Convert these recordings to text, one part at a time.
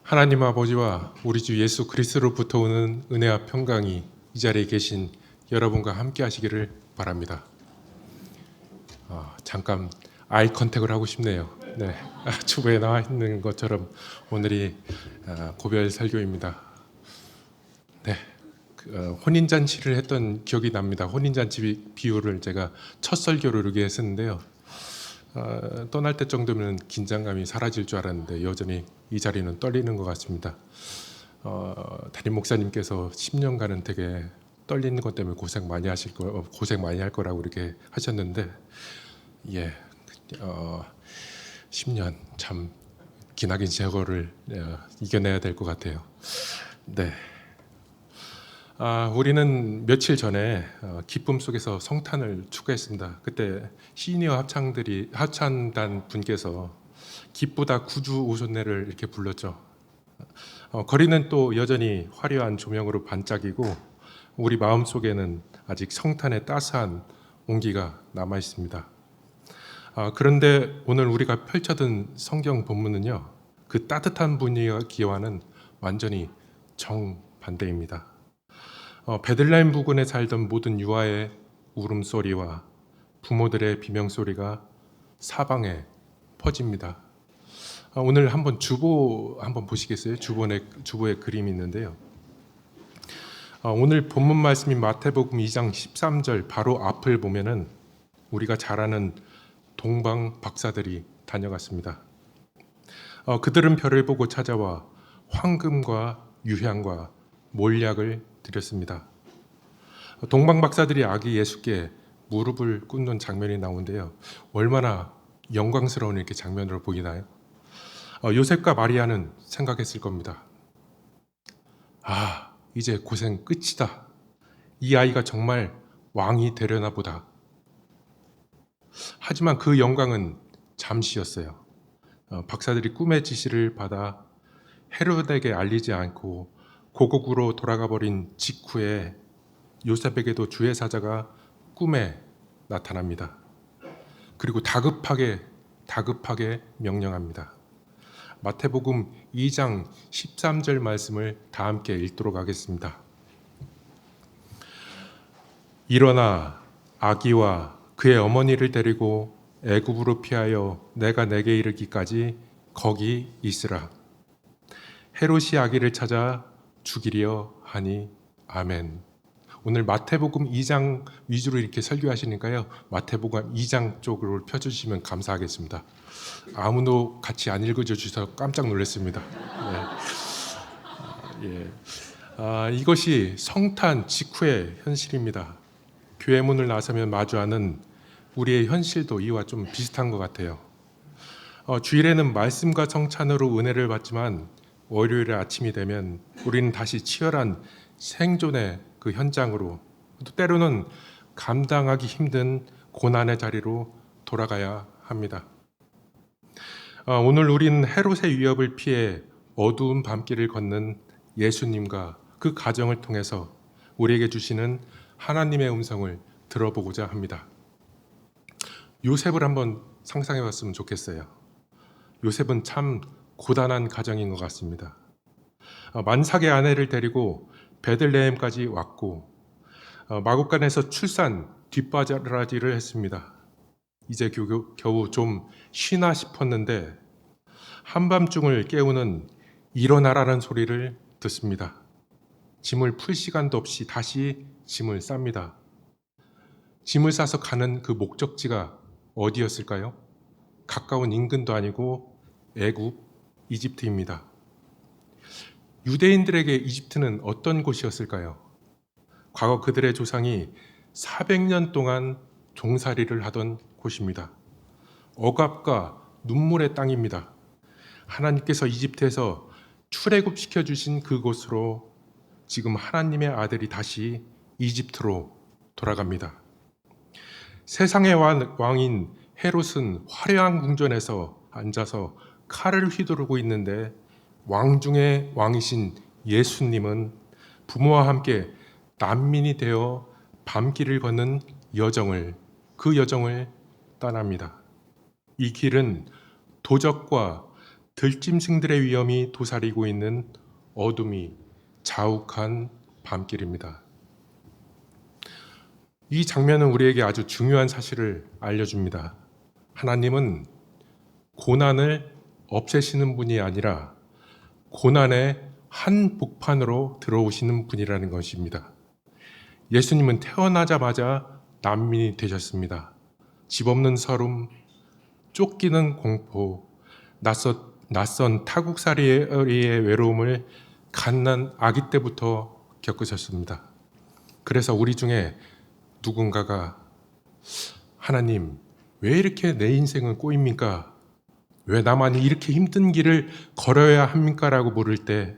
하나님 아버지와 우리 주 예수 그리스도로부터 오는 은혜와 평강이 이 자리에 계신 여러분과 함께 하시기를 바랍니다. 잠깐 아이 컨택을 하고 싶네요. 네, 주부에 나와 있는 것처럼 오늘이 고별 설교입니다. 네, 혼인잔치를 했던 기억이 납니다. 혼인잔치 비유를 제가 첫 설교로 이렇게 했었는데요. 떠날 때 정도면 긴장감이 사라질 줄 알았는데 여전히 이 자리는 떨리는 것 같습니다. 담임 목사님께서 10년간은 되게 떨리는 것 때문에 고생 많이 할 거라고 이렇게 하셨는데, 10년 참 기나긴 세월을 이겨내야 될 것 같아요. 네. 우리는 며칠 전에 기쁨 속에서 성탄을 축하했습니다. 그때 시니어 합창단 분께서 기쁘다 구주 오셨네를 이렇게 불렀죠. 거리는 또 여전히 화려한 조명으로 반짝이고 우리 마음 속에는 아직 성탄의 따스한 온기가 남아 있습니다. 그런데 오늘 우리가 펼쳐든 성경 본문은요, 그 따뜻한 분위기와는 완전히 정반대입니다. 베들레헴 부근에 살던 모든 유아의 울음소리와 부모들의 비명소리가 사방에 퍼집니다. 오늘 한번 주보 한번 보시겠어요? 주보의 그림이 있는데요. 오늘 본문 말씀인 마태복음 2장 13절 바로 앞을 보면은 우리가 잘 아는 동방 박사들이 다녀갔습니다. 그들은 별을 보고 찾아와 황금과 유향과 몰약을 드렸습니다. 동방 박사들이 아기 예수께 무릎을 꿇는 장면이 나오는데요. 얼마나 영광스러운 이렇게 장면으로 보이나요? 요셉과 마리아는 생각했을 겁니다. 이제 고생 끝이다. 이 아이가 정말 왕이 되려나 보다. 하지만 그 영광은 잠시였어요. 박사들이 꿈의 지시를 받아 헤롯에게 알리지 않고 고국으로 돌아가 버린 직후에 요셉에게도 주의 사자가 꿈에 나타납니다. 그리고 다급하게 명령합니다. 마태복음 2장 13절 말씀을 다 함께 읽도록 하겠습니다. 일어나 아기와 그의 어머니를 데리고 애굽으로 피하여 내가 내게 이르기까지 거기 있으라. 헤롯이 아기를 찾아 죽이려 하니 아멘. 오늘 마태복음 2장 위주로 이렇게 설교하시니까요, 마태복음 2장 쪽으로 펴주시면 감사하겠습니다. 아무도 같이 안 읽어줘 주셔서 깜짝 놀랐습니다. 이것이 성탄 직후의 현실입니다. 교회 문을 나서면 마주하는 우리의 현실도 이와 좀 비슷한 것 같아요. 주일에는 말씀과 성찬으로 은혜를 받지만 월요일에 아침이 되면 우리는 다시 치열한 생존의 그 현장으로, 또 때로는 감당하기 힘든 고난의 자리로 돌아가야 합니다. 오늘 우리는 헤롯의 위협을 피해 어두운 밤길을 걷는 예수님과 그 가정을 통해서 우리에게 주시는 하나님의 음성을 들어보고자 합니다. 요셉을 한번 상상해 봤으면 좋겠어요. 요셉은 참 고단한 가정인 것 같습니다. 만삭의 아내를 데리고 베들레헴까지 왔고 마구간에서 출산 뒷바라지를 했습니다. 이제 겨우 좀 쉬나 싶었는데 한밤중을 깨우는 일어나라는 소리를 듣습니다. 짐을 풀 시간도 없이 다시 짐을 쌉니다. 짐을 싸서 가는 그 목적지가 어디였을까요? 가까운 인근도 아니고 애굽, 이집트입니다. 유대인들에게 이집트는 어떤 곳이었을까요? 과거 그들의 조상이 400년 동안 종살이를 하던 곳입니다. 억압과 눈물의 땅입니다. 하나님께서 이집트에서 출애굽시켜 주신 그곳으로 지금 하나님의 아들이 다시 이집트로 돌아갑니다. 세상의 왕인 헤롯은 화려한 궁전에서 앉아서 칼을 휘두르고 있는데 왕 중의 왕이신 예수님은 부모와 함께 난민이 되어 밤길을 걷는 그 여정을 떠납니다. 이 길은 도적과 들짐승들의 위험이 도사리고 있는 어둠이 자욱한 밤길입니다. 이 장면은 우리에게 아주 중요한 사실을 알려줍니다. 하나님은 고난을 없애시는 분이 아니라 고난의 한복판으로 들어오시는 분이라는 것입니다. 예수님은 태어나자마자 난민이 되셨습니다. 집 없는 서름, 쫓기는 공포, 낯선 타국살이의 외로움을 갓난 아기 때부터 겪으셨습니다. 그래서 우리 중에 누군가가 하나님, 왜 이렇게 내 인생은 꼬입니까? 왜 나만 이렇게 힘든 길을 걸어야 합니까? 라고 물을 때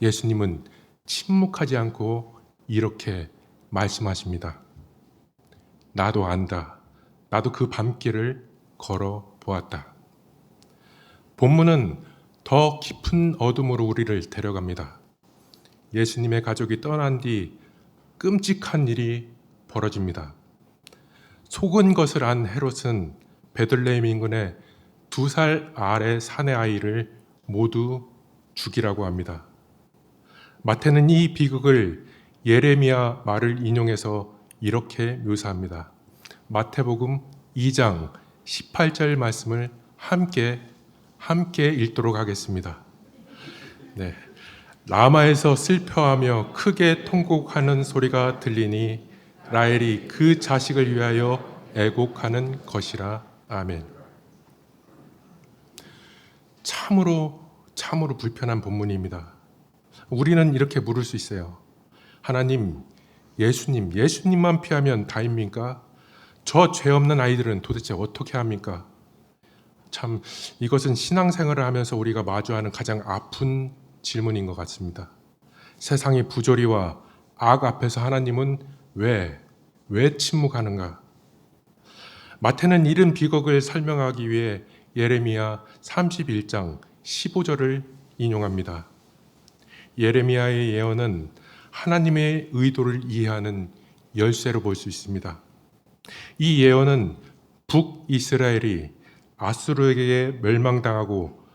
예수님은 침묵하지 않고 이렇게 말씀하십니다. 나도 안다. 나도 그 밤길을 걸어 보았다. 본문은 더 깊은 어둠으로 우리를 데려갑니다. 예수님의 가족이 떠난 뒤 끔찍한 일이 벌어집니다. 속은 것을 안 헤롯은 베들레헴 인근의 2살 아래 사내 아이를 모두 죽이라고 합니다. 마태는 이 비극을 예레미야 말을 인용해서 이렇게 묘사합니다. 마태복음 2장 18절 말씀을 함께 읽도록 하겠습니다. 네. 라마에서 슬퍼하며 크게 통곡하는 소리가 들리니 라헬이 그 자식을 위하여 애곡하는 것이라. 아멘. 참으로 불편한 본문입니다. 우리는 이렇게 물을 수 있어요. 하나님, 예수님만 피하면 다입니까? 저 죄 없는 아이들은 도대체 어떻게 합니까? 참, 이것은 신앙생활을 하면서 우리가 마주하는 가장 아픈 질문인 것 같습니다. 세상의 부조리와 악 앞에서 하나님은 왜 침묵하는가? 마태는 이른 비극을 설명하기 위해 예레미야 31장 15절을 인용합니다. 예레미야의 예언은 하나님의 의도를 이해하는 열쇠로 볼 수 있습니다. 이 예언은 북이스라엘이 아수르에게 멸망당하고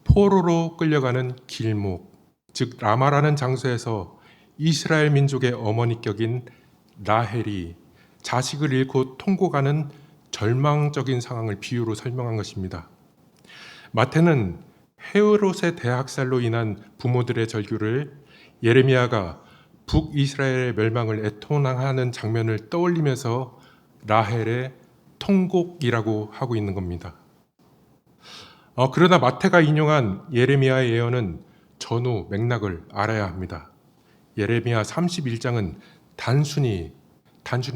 포로로 끌려가는 길목, 즉 라마라는 장소에서 이스라엘 민족의 어머니격인 라헬이 자식을 잃고 통곡하는 절망적인 상황을 비유로 설명한 것입니다. 마태는 헤롯의 대학살로 인한 부모들의 절규를 예레미야가 북이스라엘의 멸망을 애통하는 장면을 떠올리면서 라헬의 통곡이라고 하고 있는 겁니다. 그러나 마태가 인용한 예레미야의 예언은 전후 맥락을 알아야 합니다. 예레미야 31장은 단순히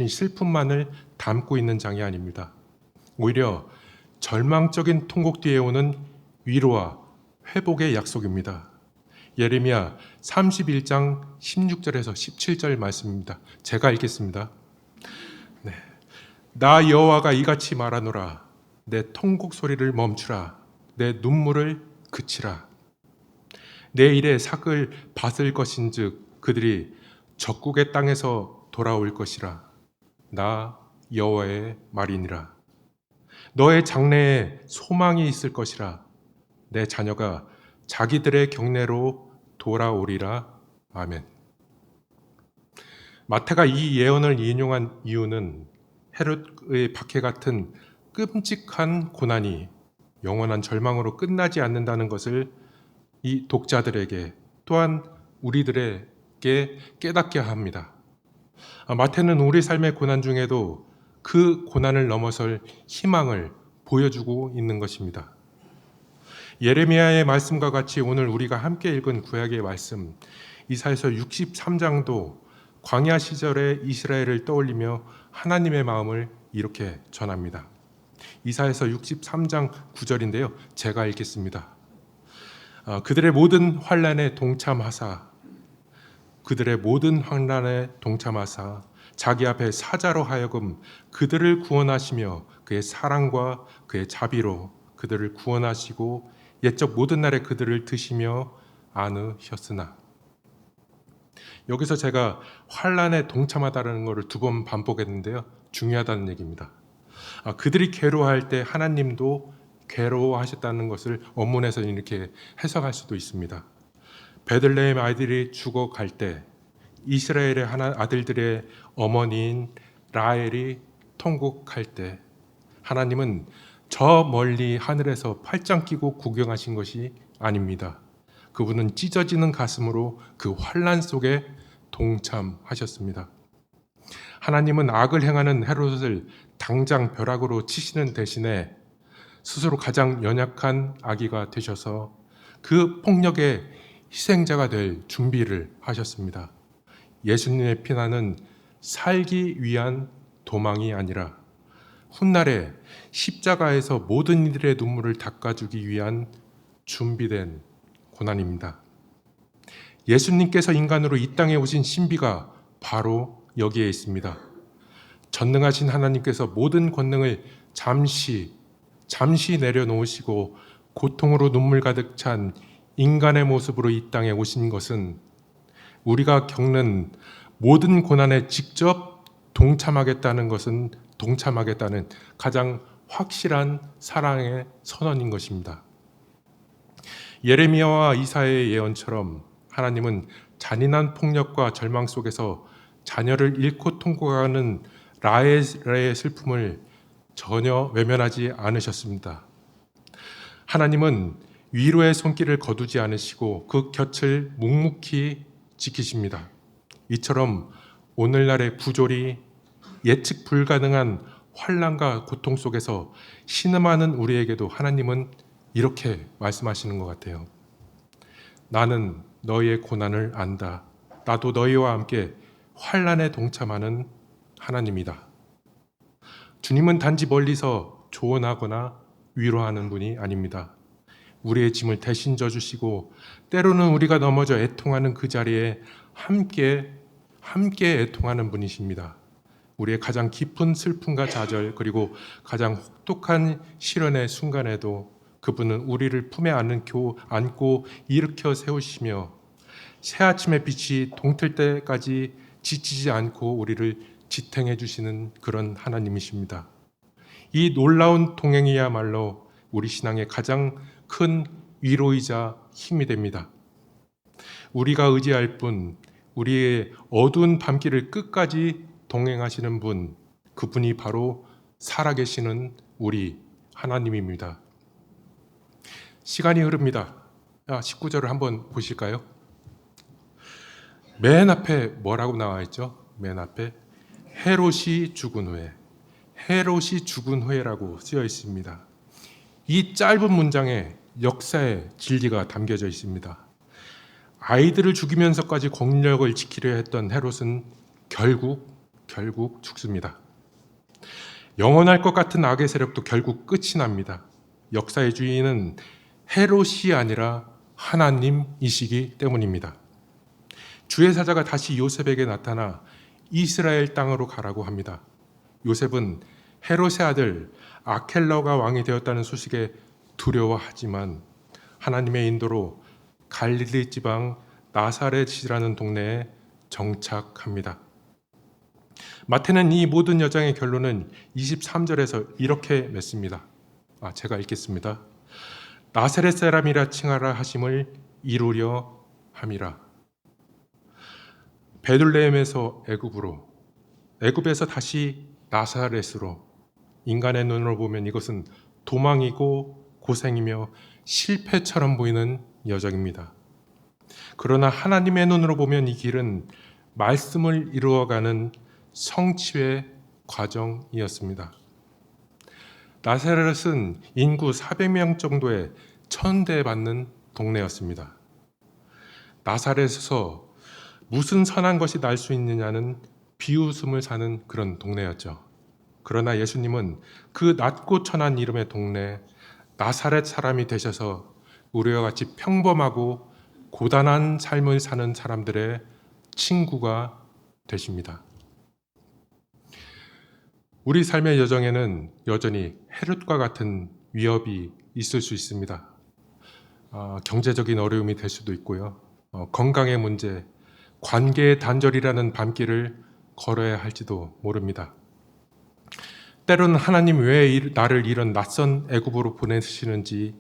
슬픔만을 담고 있는 장이 아닙니다. 오히려 절망적인 통곡 뒤에 오는 위로와 회복의 약속입니다. 예레미야 31장 16절에서 17절 말씀입니다. 제가 읽겠습니다. 네. 나 여호와가 이같이 말하노라. 내 통곡 소리를 멈추라. 내 눈물을 그치라. 내 일에 삭을 받을 것인즉 그들이 적국의 땅에서 돌아올 것이라. 나 여호와의 말이니라. 너의 장래에 소망이 있을 것이라. 내 자녀가 자기들의 경내로 돌아오리라. 아멘. 마태가 이 예언을 인용한 이유는 헤롯의 박해 같은 끔찍한 고난이 영원한 절망으로 끝나지 않는다는 것을 이 독자들에게 또한 우리들에게 깨닫게 합니다. 마태는 우리 삶의 고난 중에도 그 고난을 넘어설 희망을 보여주고 있는 것입니다. 예레미야의 말씀과 같이 오늘 우리가 함께 읽은 구약의 말씀 이사야서 63장도 광야 시절의 이스라엘을 떠올리며 하나님의 마음을 이렇게 전합니다. 이사야서 63장 9절인데요. 제가 읽겠습니다. 그들의 모든 환난에 동참하사 자기 앞에 사자로 하여금 그들을 구원하시며 그의 사랑과 그의 자비로 그들을 구원하시고 옛적 모든 날에 그들을 드시며 안으셨으나. 여기서 제가 환난에 동참하다는 것을 2번 반복했는데요. 중요하다는 얘기입니다. 그들이 괴로워할 때 하나님도 괴로워하셨다는 것을 원문에서는 이렇게 해석할 수도 있습니다. 베들레헴 아이들이 죽어갈 때 이스라엘의 아들들의 어머니인 라헬이 통곡할 때 하나님은 저 멀리 하늘에서 팔짱 끼고 구경하신 것이 아닙니다. 그분은 찢어지는 가슴으로 그 환난 속에 동참하셨습니다. 하나님은 악을 행하는 헤롯을 당장 벼락으로 치시는 대신에 스스로 가장 연약한 아기가 되셔서 그 폭력의 희생자가 될 준비를 하셨습니다. 예수님의 피난은 살기 위한 도망이 아니라 훗날에 십자가에서 모든 이들의 눈물을 닦아주기 위한 준비된 고난입니다. 예수님께서 인간으로 이 땅에 오신 신비가 바로 여기에 있습니다. 전능하신 하나님께서 모든 권능을 잠시 내려놓으시고 고통으로 눈물 가득 찬 인간의 모습으로 이 땅에 오신 것은 우리가 겪는 모든 고난에 직접 동참하겠다는 가장 확실한 사랑의 선언인 것입니다. 예레미야와 이사야의 예언처럼 하나님은 잔인한 폭력과 절망 속에서 자녀를 잃고 통곡하는 라헬의 슬픔을 전혀 외면하지 않으셨습니다. 하나님은 위로의 손길을 거두지 않으시고 그 곁을 묵묵히 지키십니다. 이처럼 오늘날의 부조리, 예측 불가능한 환난과 고통 속에서 신음하는 우리에게도 하나님은 이렇게 말씀하시는 것 같아요. 나는 너희의 고난을 안다. 나도 너희와 함께 환난에 동참하는 하나님이다. 주님은 단지 멀리서 조언하거나 위로하는 분이 아닙니다. 우리의 짐을 대신 져주시고 때로는 우리가 넘어져 애통하는 그 자리에 함께 애통하는 분이십니다. 우리의 가장 깊은 슬픔과 좌절 그리고 가장 혹독한 시련의 순간에도 그분은 우리를 품에 안고 일으켜 세우시며 새아침의 빛이 동틀 때까지 지치지 않고 우리를 지탱해 주시는 그런 하나님이십니다. 이 놀라운 동행이야말로 우리 신앙의 가장 큰 위로이자 힘이 됩니다. 우리가 의지할 분, 우리의 어두운 밤길을 끝까지 동행하시는 분, 그분이 바로 살아계시는 우리 하나님입니다. 시간이 흐릅니다. 19절을 한번 보실까요? 맨 앞에 뭐라고 나와 있죠? 맨 앞에 헤롯이 죽은 후에라고 쓰여 있습니다. 이 짧은 문장에 역사의 진리가 담겨져 있습니다. 아이들을 죽이면서까지 권력을 지키려 했던 헤롯은 결국 죽습니다. 영원할 것 같은 악의 세력도 결국 끝이 납니다. 역사의 주인은 헤롯이 아니라 하나님이시기 때문입니다. 주의 사자가 다시 요셉에게 나타나 이스라엘 땅으로 가라고 합니다. 요셉은 헤롯의 아들 아켈러가 왕이 되었다는 소식에 두려워하지만 하나님의 인도로 갈릴리 지방 나사렛이라는 동네에 정착합니다. 마태는 이 모든 여정의 결론은 23절에서 이렇게 맺습니다. 제가 읽겠습니다. 나사렛 사람이라 칭하라 하심을 이루려 함이라. 베들레헴에서 애굽에서 다시 나사렛으로, 인간의 눈으로 보면 이것은 도망이고 고생이며 실패처럼 보이는 여정입니다. 그러나 하나님의 눈으로 보면 이 길은 말씀을 이루어가는 성취의 과정이었습니다. 나사렛은 인구 400명 정도의 천대받는 동네였습니다. 나사렛에서 무슨 선한 것이 날 수 있느냐는 비웃음을 사는 그런 동네였죠. 그러나 예수님은 그 낮고 천한 이름의 동네 나사렛 사람이 되셔서 우리와 같이 평범하고 고단한 삶을 사는 사람들의 친구가 되십니다. 우리 삶의 여정에는 여전히 헤롯과 같은 위협이 있을 수 있습니다. 경제적인 어려움이 될 수도 있고요. 건강의 문제, 관계의 단절이라는 밤길을 걸어야 할지도 모릅니다. 때로는 하나님 왜 나를 이런 낯선 애굽으로 보내시는지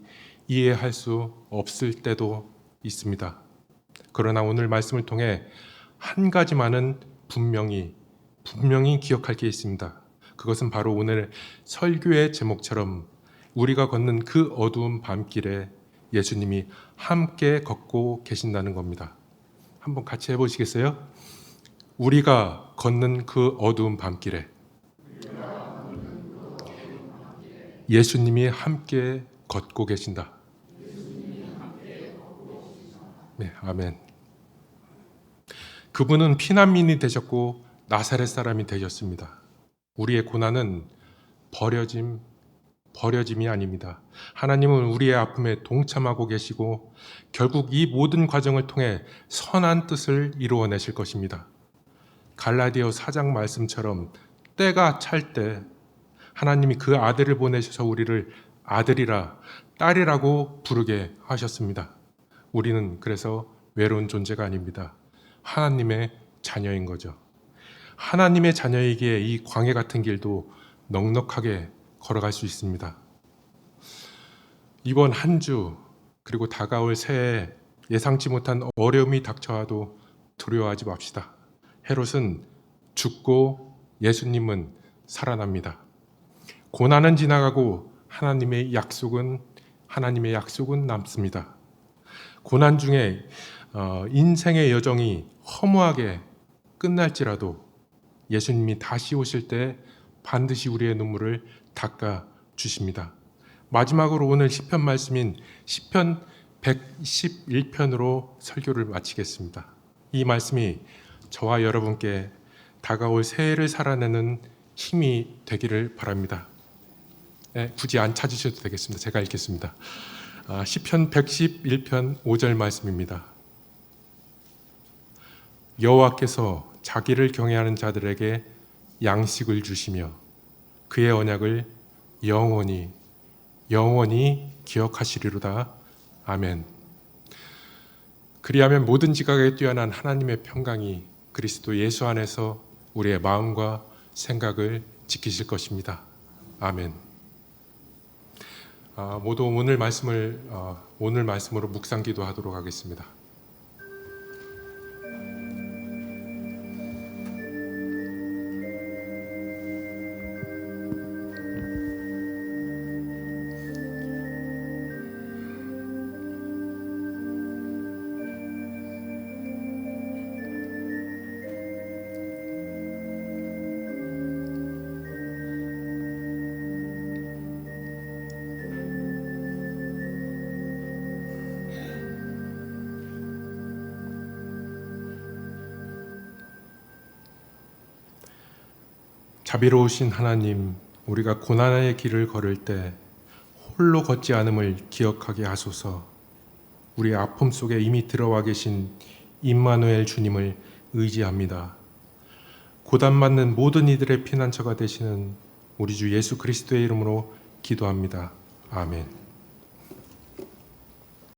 이해할 수 없을 때도 있습니다. 그러나 오늘 말씀을 통해 한 가지만은 분명히 기억할 게 있습니다. 그것은 바로 오늘 설교의 제목처럼 우리가 걷는 그 어두운 밤길에 예수님이 함께 걷고 계신다는 겁니다. 한번 같이 해보시겠어요? 우리가 걷는 그 어두운 밤길에 예수님이 함께 걷고 계신다. 네, 아멘. 그분은 피난민이 되셨고 나사렛 사람이 되셨습니다. 우리의 고난은 버려짐이 아닙니다. 하나님은 우리의 아픔에 동참하고 계시고 결국 이 모든 과정을 통해 선한 뜻을 이루어내실 것입니다. 갈라디아 4장 말씀처럼 때가 찰 때 하나님이 그 아들을 보내셔서 우리를 아들이라 딸이라고 부르게 하셨습니다. 우리는 그래서 외로운 존재가 아닙니다. 하나님의 자녀인 거죠. 하나님의 자녀이기에 이 광야 같은 길도 넉넉하게 걸어갈 수 있습니다. 이번 한 주 그리고 다가올 새해 예상치 못한 어려움이 닥쳐와도 두려워하지 맙시다. 헤롯은 죽고 예수님은 살아납니다. 고난은 지나가고 하나님의 약속은 남습니다. 고난 중에 인생의 여정이 허무하게 끝날지라도 예수님이 다시 오실 때 반드시 우리의 눈물을 닦아 주십니다. 마지막으로 오늘 시편 말씀인 시편 111편으로 설교를 마치겠습니다. 이 말씀이 저와 여러분께 다가올 새해를 살아내는 힘이 되기를 바랍니다. 네, 굳이 안 찾으셔도 되겠습니다. 제가 읽겠습니다. 시편 111편 5절 말씀입니다. 여호와께서 자기를 경외하는 자들에게 양식을 주시며 그의 언약을 영원히 기억하시리로다. 아멘. 그리하면 모든 지각에 뛰어난 하나님의 평강이 그리스도 예수 안에서 우리의 마음과 생각을 지키실 것입니다. 아멘. 모두 오늘 말씀으로 묵상 기도하도록 하겠습니다. 자비로우신 하나님, 우리가 고난의 길을 걸을 때 홀로 걷지 않음을 기억하게 하소서. 우리의 아픔 속에 이미 들어와 계신 임마누엘 주님을 의지합니다. 고난받는 모든 이들의 피난처가 되시는 우리 주 예수 그리스도의 이름으로 기도합니다. 아멘.